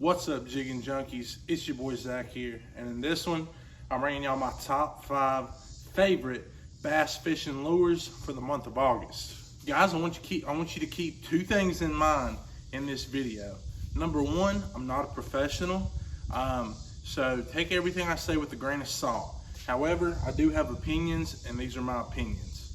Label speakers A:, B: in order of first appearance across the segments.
A: What's up, jigging junkies? It's your boy Zach here, and in this one, I'm bringing y'all my top 5 favorite bass fishing lures for the month of August. Guys, I want you to keep 2 things in mind in this video. Number 1, I'm not a professional, so take everything I say with a grain of salt. However, I do have opinions, and these are my opinions.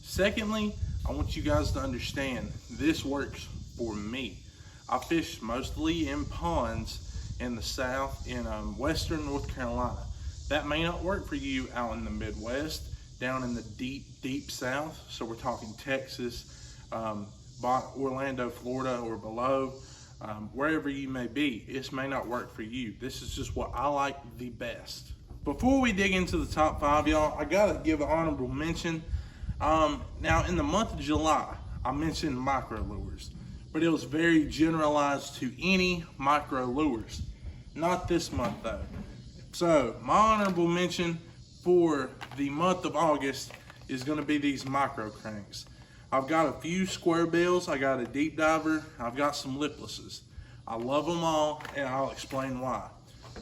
A: Secondly, I want you guys to understand this works for me. I fish mostly in ponds in the south, in western North Carolina. That may not work for you out in the Midwest, down in the deep south. So we're talking Texas, Orlando, Florida, or below, wherever you may be. This may not work for you. This is just what I like the best. Before we dig into the top 5, y'all, I gotta give an honorable mention. Now in the month of July, I mentioned micro lures, but it was very generalized to any micro lures. Not this month though. So my honorable mention for the month of August is gonna be these micro cranks. I've got a few square bills, I got a deep diver, I've got some liplesses. I love them all, and I'll explain why.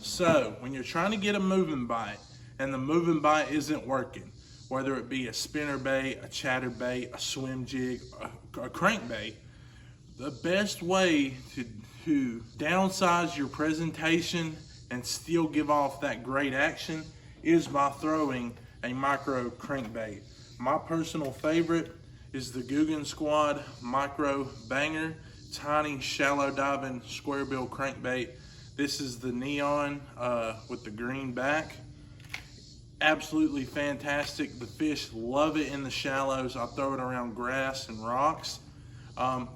A: So when you're trying to get a moving bite and the moving bite isn't working, whether it be a spinner bait, a chatterbait, a swim jig, a crankbait, the best way to downsize your presentation and still give off that great action is by throwing a micro crankbait. My personal favorite is the Googan Squad Micro Banger, tiny shallow diving square bill crankbait. This is the neon with the green back. Absolutely fantastic. The fish love it in the shallows. I throw it around grass and rocks.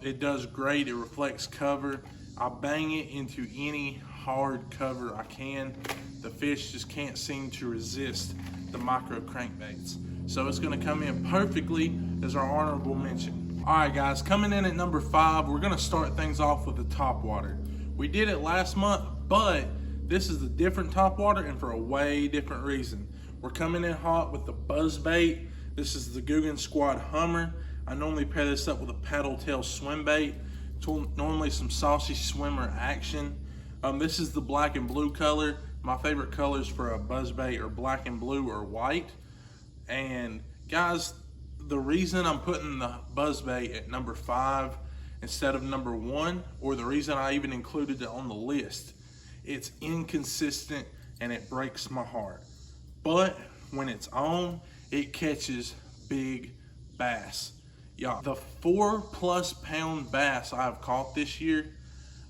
A: It does great. It reflects cover. I bang it into any hard cover I can. The fish just can't seem to resist the micro crankbaits. So it's gonna come in perfectly as our honorable mention. All right, guys, coming in at number 5, we're gonna start things off with the top water. We did it last month, but this is a different top water and for a way different reason. We're coming in hot with the buzz bait. This is the Googan Squad Hummer. I normally pair this up with a paddle tail swim bait, normally some saucy swimmer action. This is the black and blue color. My favorite colors for a buzz bait are black and blue or white. And guys, the reason I'm putting the buzz bait at number 5 instead of number 1, or the reason I even included it on the list, it's inconsistent and it breaks my heart. But when it's on, it catches big bass. Yeah, the 4+ pound bass I've caught this year,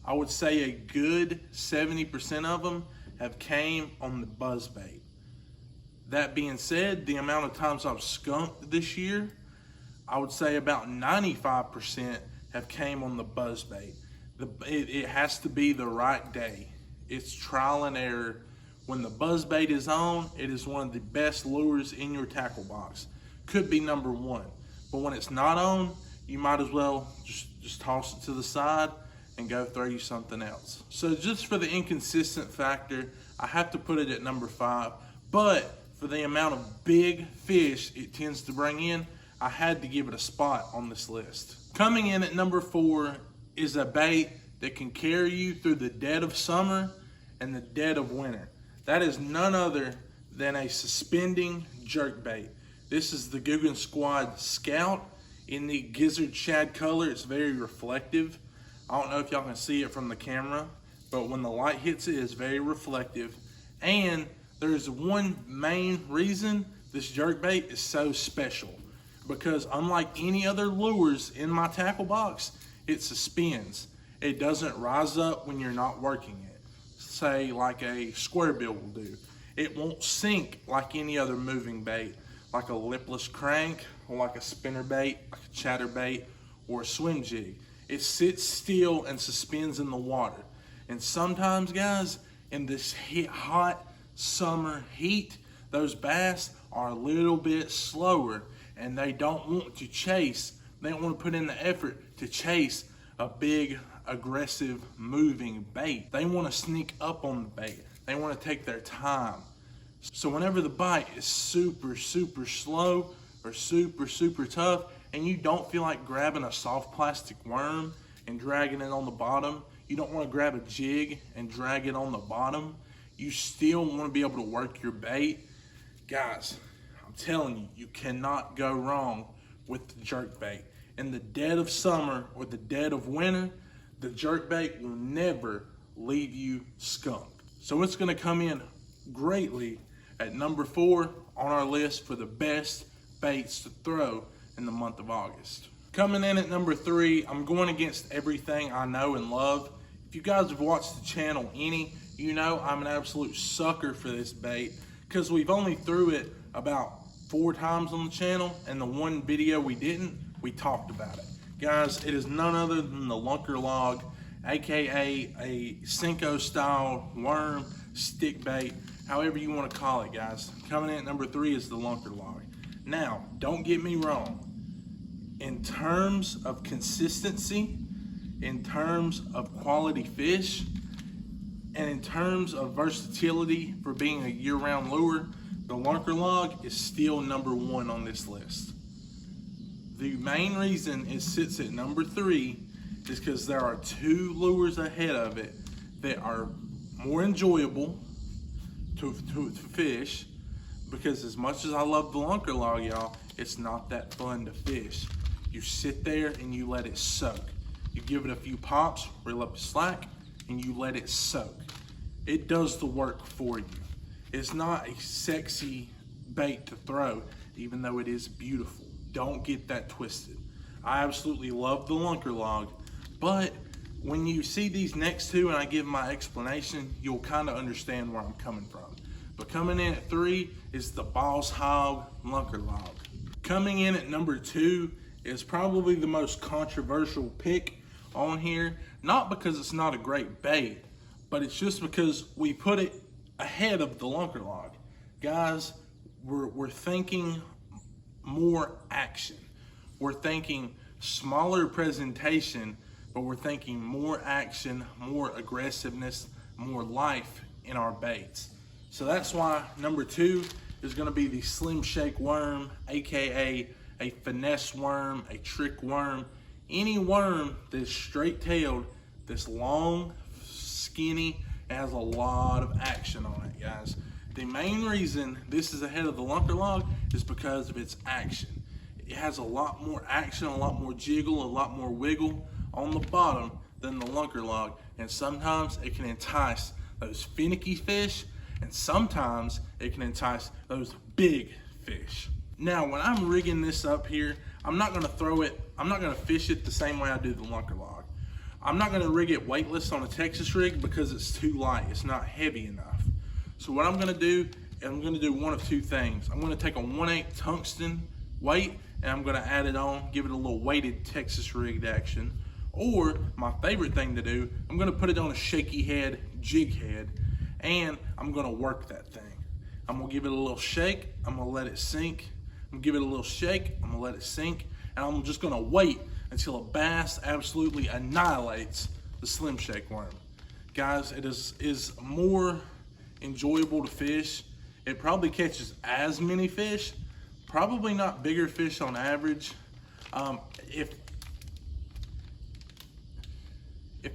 A: I would say a good 70% of them have came on the buzz bait. That being said, the amount of times I've skunked this year, I would say about 95% have came on the buzz bait. It has to be the right day. It's trial and error. When the buzz bait is on, it is one of the best lures in your tackle box. Could be number 1. But when it's not on, you might as well just toss it to the side and go throw you something else. So just for the inconsistent factor, I have to put it at number 5. But for the amount of big fish it tends to bring in, I had to give it a spot on this list. Coming in at number 4 is a bait that can carry you through the dead of summer and the dead of winter. That is none other than a suspending jerk bait. This is the Googan Squad Scout in the gizzard shad color. It's very reflective. I don't know if y'all can see it from the camera, but when the light hits it, it's very reflective. And there's one main reason this jerk bait is so special, because unlike any other lures in my tackle box, it suspends. It doesn't rise up when you're not working it, say like a square bill will do. It won't sink like any other moving bait, like a lipless crank, or like a spinner bait, like a chatterbait, or a swim jig. It sits still and suspends in the water. And sometimes, guys, in this hot summer heat, those bass are a little bit slower and they don't want to chase. They don't want to put in the effort to chase a big, aggressive, moving bait. They want to sneak up on the bait. They want to take their time. So whenever the bite is super slow or super tough, and you don't feel like grabbing a soft plastic worm and dragging it on the bottom, You don't want to grab a jig and drag it on the bottom. You still want to be able to work your bait. Guys, I'm telling you, you cannot go wrong with the jerk bait. In the dead of summer or the dead of winter, the jerk bait will never leave you skunked. So it's going to come in greatly at number 4 on our list for the best baits to throw in the month of August. Coming in at number 3, I'm going against everything I know and love. If you guys have watched the channel any, you know I'm an absolute sucker for this bait because we've only threw it about 4 times on the channel, and the one video we didn't, we talked about it. Guys, it is none other than the Lunker Log, aka a Senko style worm stick bait, however you want to call it, guys. Coming in at number 3 is the Lunker Log. Now, don't get me wrong. In terms of consistency, in terms of quality fish, and in terms of versatility for being a year-round lure, the Lunker Log is still number 1 on this list. The main reason it sits at number 3 is because there are 2 lures ahead of it that are more enjoyable to fish, because as much as I love the Lunker Log, y'all, it's not that fun to fish. You sit there and you let it soak. You give it a few pops, reel up the slack, and you let it soak. It does the work for you. It's not a sexy bait to throw, even though it is beautiful. Don't get that twisted. I absolutely love the Lunker Log, but when you see these next 2 and I give my explanation, you'll kind of understand where I'm coming from. But coming in at 3 is the Boss Hog Lunker Log. Coming in at number 2 is probably the most controversial pick on here, not because it's not a great bait, but it's just because we put it ahead of the Lunker Log. Guys, we're thinking more action. We're thinking smaller presentation, but we're thinking more action, more aggressiveness, more life in our baits. So that's why number 2 is going to be the Slim Shake Worm, aka a finesse worm, a trick worm, any worm that's straight-tailed, that's long, skinny, and has a lot of action on it, guys. The main reason this is ahead of the Lunker Log is because of its action. It has a lot more action, a lot more jiggle, a lot more wiggle on the bottom than the Lunker Log, and sometimes it can entice those finicky fish, and sometimes it can entice those big fish. Now, when I'm rigging this up here, I'm not gonna fish it the same way I do the Lunker Log. I'm not gonna rig it weightless on a Texas rig because it's too light, it's not heavy enough. So what I'm gonna do, I'm gonna do one of 2 things. I'm gonna take a 1/8 tungsten weight and I'm gonna add it on, give it a little weighted Texas rigged action. Or my favorite thing to do, I'm gonna put it on a shaky head, jig head, and I'm gonna work that thing. I'm gonna give it a little shake, I'm gonna let it sink. I'm gonna give it a little shake, I'm gonna let it sink, and I'm just gonna wait until a bass absolutely annihilates the Slim Shake Worm. Guys, it is more enjoyable to fish. It probably catches as many fish, probably not bigger fish on average. If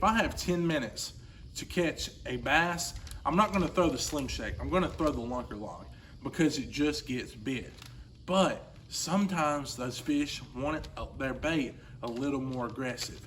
A: I have 10 minutes to catch a bass, I'm not gonna throw the Slim Shake, I'm gonna throw the Lunker Log because it just gets bit. But sometimes those fish want their bait a little more aggressive.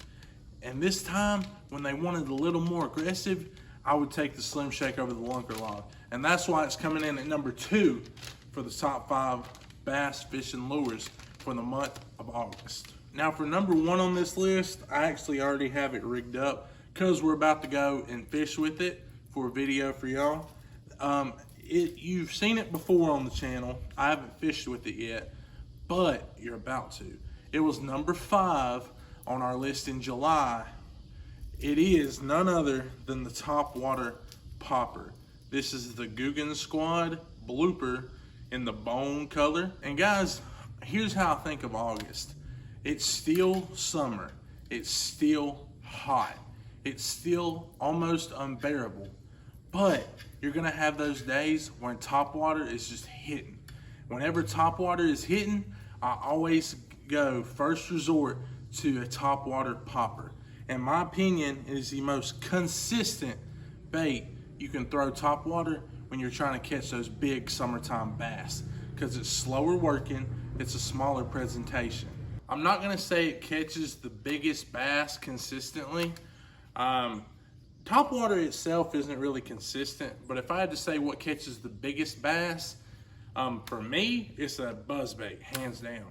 A: And this time, when they wanted a little more aggressive, I would take the Slim Shake over the Lunker Log. And that's why it's coming in at number 2 for the top 5 bass fishing lures for the month of August. Now for number 1 on this list, I actually already have it rigged up because we're about to go and fish with it for a video for y'all. You've seen it before on the channel. I haven't fished with it yet, but you're about to. It was number 5 on our list in July. It is none other than the Top Water Popper. This is the Googan Squad Blooper in the bone color. And guys, here's how I think of August. It's still summer. It's still hot. It's still almost unbearable. But you're gonna have those days when top water is just hitting. Whenever top water is hitting, I always go first resort to a top water popper. in my opinion, it is the most consistent bait you can throw topwater when you're trying to catch those big summertime bass, because it's slower working, it's a smaller presentation. I'm not gonna say it catches the biggest bass consistently. Topwater itself isn't really consistent, but if I had to say what catches the biggest bass, for me, it's a buzzbait, hands down.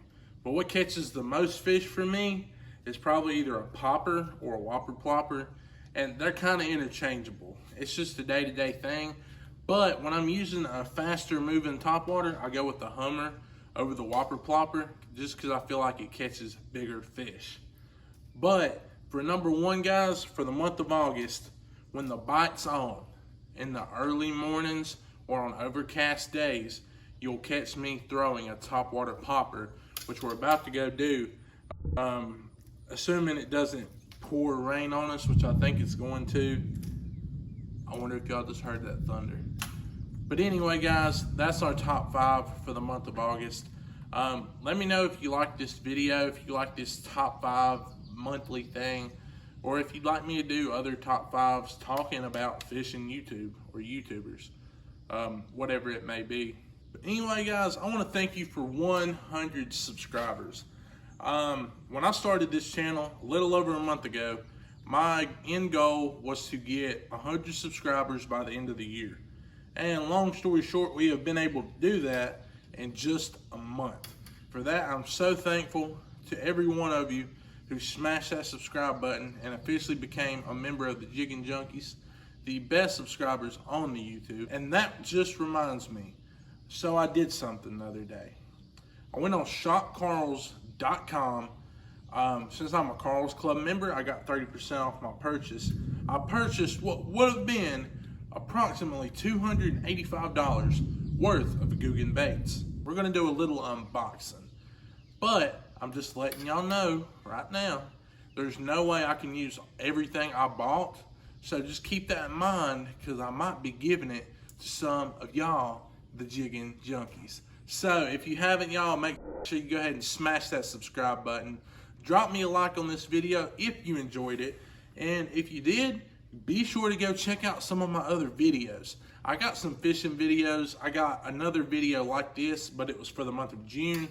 A: But what catches the most fish for me is probably either a popper or a whopper plopper, and they're kind of interchangeable. It's just a day-to-day thing. But when I'm using a faster moving topwater, I go with the Hummer over the whopper plopper, just because I feel like it catches bigger fish. But for number one, guys, for the month of August, when the bite's on, in the early mornings or on overcast days, you'll catch me throwing a topwater popper, which we're about to go do. Assuming it doesn't pour rain on us, which I think it's going to. I wonder if y'all just heard that thunder. But anyway, guys, that's our top 5 for the month of August. Let me know if you like this video, if you like this top 5 monthly thing, or if you'd like me to do other top 5s talking about fishing YouTube or YouTubers, whatever it may be. But anyway, guys, I want to thank you for 100 subscribers. When I started this channel a little over a month ago, my end goal was to get 100 subscribers by the end of the year. And long story short, we have been able to do that in just a month. For that, I'm so thankful to every one of you who smashed that subscribe button and officially became a member of the Jigging Junkies, the best subscribers on the YouTube. And that just reminds me, so I did something the other day. I went on shopcarls.com. Since I'm a Carl's Club member, I got 30% off my purchase. I purchased what would have been approximately $285 worth of Googan baits. We're gonna do a little unboxing, but I'm just letting y'all know right now, there's no way I can use everything I bought. So just keep that in mind, because I might be giving it to some of y'all, the Jigging Junkies. So if you haven't, y'all, make sure you go ahead and smash that subscribe button. Drop me a like on this video if you enjoyed it. And if you did, be sure to go check out some of my other videos. I got some fishing videos. I got another video like this, but it was for the month of June.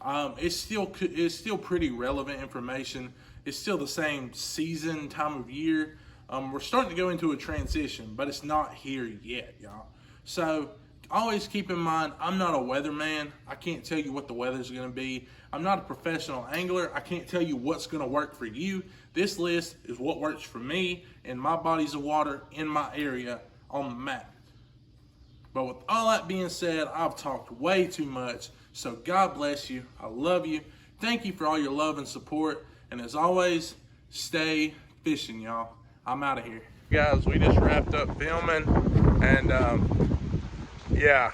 A: It's still pretty relevant information. It's still the same season, time of year. We're starting to go into a transition, but it's not here yet, y'all. So always keep in mind, I'm not a weatherman. I can't tell you what the weather's gonna be. I'm not a professional angler. I can't tell you what's gonna work for you. This list is what works for me in my bodies of water in my area on the map. But with all that being said, I've talked way too much. So God bless you. I love you. Thank you for all your love and support. And as always, stay fishing, y'all. I'm out of here. Guys, we just wrapped up filming, and yeah,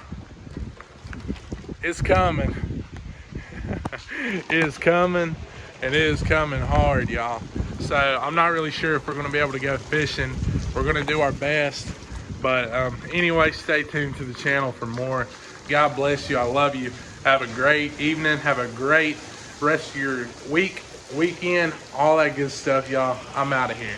A: it's coming. It is coming, and it is coming hard, y'all. So I'm not really sure if we're gonna be able to go fishing. We're gonna do our best. But anyway, stay tuned to the channel for more. God bless you. I love you. Have a great evening. Have a great rest of your week, weekend, all that good stuff, y'all. I'm out of here.